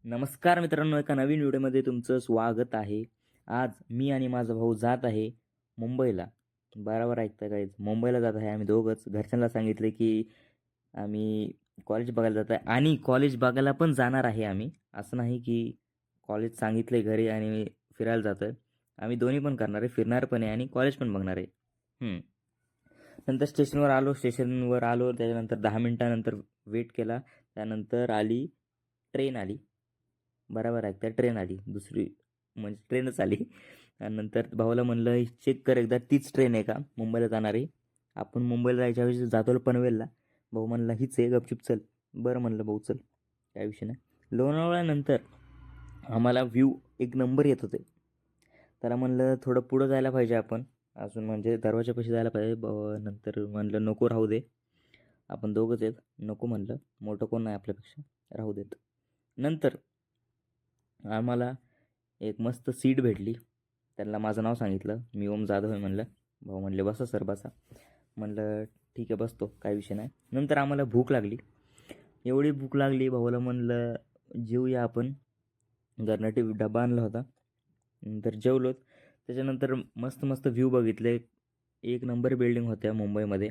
नमस्कार मित्रांनो, एका नवीन व्हिडिओमध्ये तुमचं स्वागत आहे. आज मी आणि माझा भाऊ जात आहे मुंबईला. बरोबर ऐकता काय? मुंबईला जात आहे आम्ही दोघंच. घरच्यांना सांगितले की आम्ही कॉलेज बघायला जात आहे आणि कॉलेज बघायला पण जाणार आहे आम्ही. असं नाही की कॉलेज सांगितले घरी आणि फिरायला जातो आहे. आम्ही दोन्ही पण करणार आहे, फिरणार पण आहे आणि कॉलेज पण बघणार आहे. नंतर स्टेशनवर आलो. त्याच्यानंतर 10 मिनिटानंतर वेट केला. त्यानंतर ट्रेन आली. बरोबर आहे, त्या ट्रेन आली दुसरी, म्हणजे ट्रेनच आली. आणि नंतर भावाला म्हणलं, चेक कर एकदा तीच ट्रेन आहे का मुंबईला जाणारी. आपण मुंबईला जायच्या वेळेस जातो पनवेलला. भाऊ म्हणला हीच आहे, गपचूप चल. बरं म्हणलं भाऊ चल, काय विषय नाही. लोणावळ्यानंतर आम्हाला व्ह्यू एक नंबर येत होते. त्याला म्हणलं थोडं पुढं जायला पाहिजे आपण, अजून म्हणजे दरवाजापाशी जायला पाहिजे. नंतर म्हणलं नको, राहू दे, आपण दोघंच आहेत, नको म्हणलं, मोठं कोण नाही आपल्यापेक्षा, राहू देत. नंतर आम्हाला एक मस्त सीट भेटली. त्यांना माझं नाव सांगितलं, मी ओम जाधव आहे म्हणलं. भाऊ म्हणले बसा सर बसा. म्हणलं ठीक आहे बसतो, काय विषय नाही. नंतर आम्हाला भूक लागली. एवढी भूक लागली, भाऊला म्हणलं जेऊया आपण. घरनाटी डबा आणला होता. नंतर जेवलोत. त्याच्यानंतर मस्त मस्त व्ह्यू बघितले. एक नंबर बिल्डिंग होत्या मुंबईमध्ये.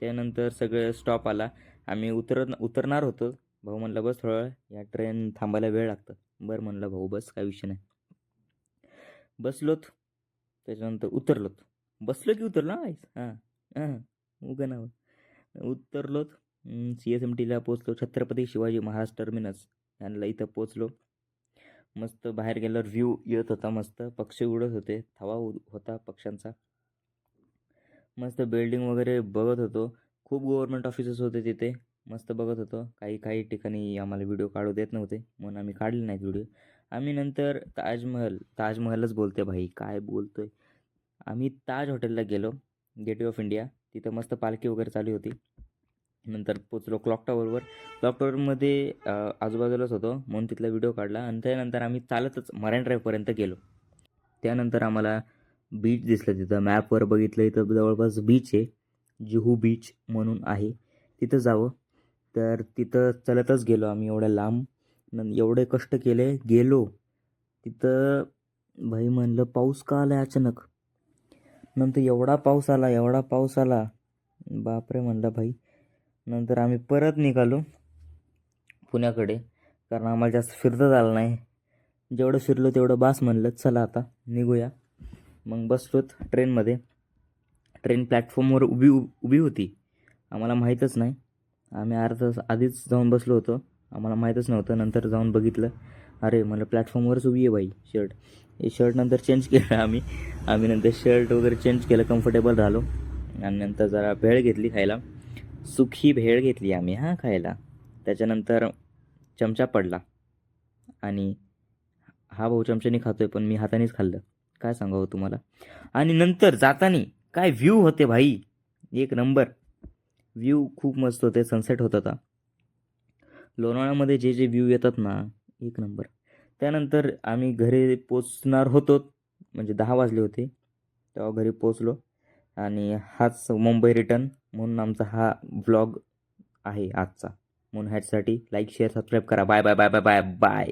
त्यानंतर सगळं स्टॉप आला. आम्ही उतरणार होतो. भाऊ म्हणला बस थोडा वेळ, या ट्रेन थांबायला वेळ लागतं. बरं म्हणलं भाऊ बस, काय विषय नाही. बसलोत. त्याच्यानंतर उतरलोत. बसलो की उतरलो हां हां उगं नाव. उतरलोत. CSMTला पोचलो. छत्रपती शिवाजी महाराज टर्मिनस यांना इथं पोचलो. मस्त बाहेर गेल्यावर व्ह्यू येत होता. मस्त पक्षी उडत होते, थवा होता पक्ष्यांचा. मस्त बिल्डिंग वगैरे बघत होतो. खूप गव्हर्नमेंट ऑफिसेस होते तिथे. मस्त बघत होतो. काही काही ठिकाणी आम्हाला व्हिडिओ काढू देत नव्हते, म्हणून आम्ही काढले नाहीत व्हिडिओ. आम्ही नंतर ताजमहलच बोलते भाई, काय बोलतोय. आम्ही ताज हॉटेलला गेलो, गेटवे ऑफ इंडिया. तिथं मस्त पालखी वगैरे चालू होती. नंतर पोचलो क्लॉक टॉवरवर. क्लॉक टॉवरमध्ये आजूबाजूलाच होतो, म्हणून तिथला व्हिडिओ काढला. आणि त्यानंतर आम्ही चालतच मराईन ड्राईव्हपर्यंत गेलो. त्यानंतर आम्हाला बीच दिसलं. तिथं मॅपवर बघितलं, इथं जवळपास बीच आहे, जुहू बीच म्हणून आहे. तिथं जावं. तर तिथं चलतच गेलो आम्ही एवढ्या लांब. एवढे कष्ट केले, गेलो तिथं. भाई म्हणलं पाऊस का आला अचानक. नंतर एवढा पाऊस आला, बापरे म्हणलं भाई. नंतर आम्ही परत निघालो पुण्याकडे, कारण आम्हाला जास्त फिरताच आलं नाही. जेवढं फिरलो तेवढं बास म्हणलं, चला आता निघूया. मग बसलोत ट्रेनमध्ये. ट्रेन प्लॅटफॉर्मवर उभी होती. आम्हाला माहीतच नाही. आम्ही अर्धा तास आधीच जाऊन बसलो होतो, आम्हाला माहीतच नव्हतं. नंतर जाऊन बघितलं, अरे मला प्लॅटफॉर्मवरच उभी आहे बाई. शर्ट नंतर चेंज केलं आम्ही नंतर शर्ट वगैरे चेंज केलं, कम्फर्टेबल राहिलो. आणि नंतर जरा भेळ घेतली खायला. सुखी भेळ घेतली आम्ही खायला. त्याच्यानंतर चमचा पडला आणि हा भाऊ चमच्याने खातोय, पण मी हातानेच खाल्लं. काय सांगावं तुम्हाला. आणि नंतर जाताना काय व्ह्यू होते भाई, एक नंबर व्ह्यू, खूप मस्त होते. सनसेट होत होता. लोणावळ्यामध्ये जे जे व्ह्यू येतात ना, एक नंबर. त्यानंतर आम्ही घरी पोचणार होतो, म्हणजे 10 वाजले होते तेव्हा घरी पोचलो. आणि हाच मुंबई रिटर्न म्हणून आमचा हा व्लॉग आहे आजचा. म्हणून ह्याच्यासाठी लाईक शेअर सबस्क्राईब करा. Bye bye bye bye bye bye.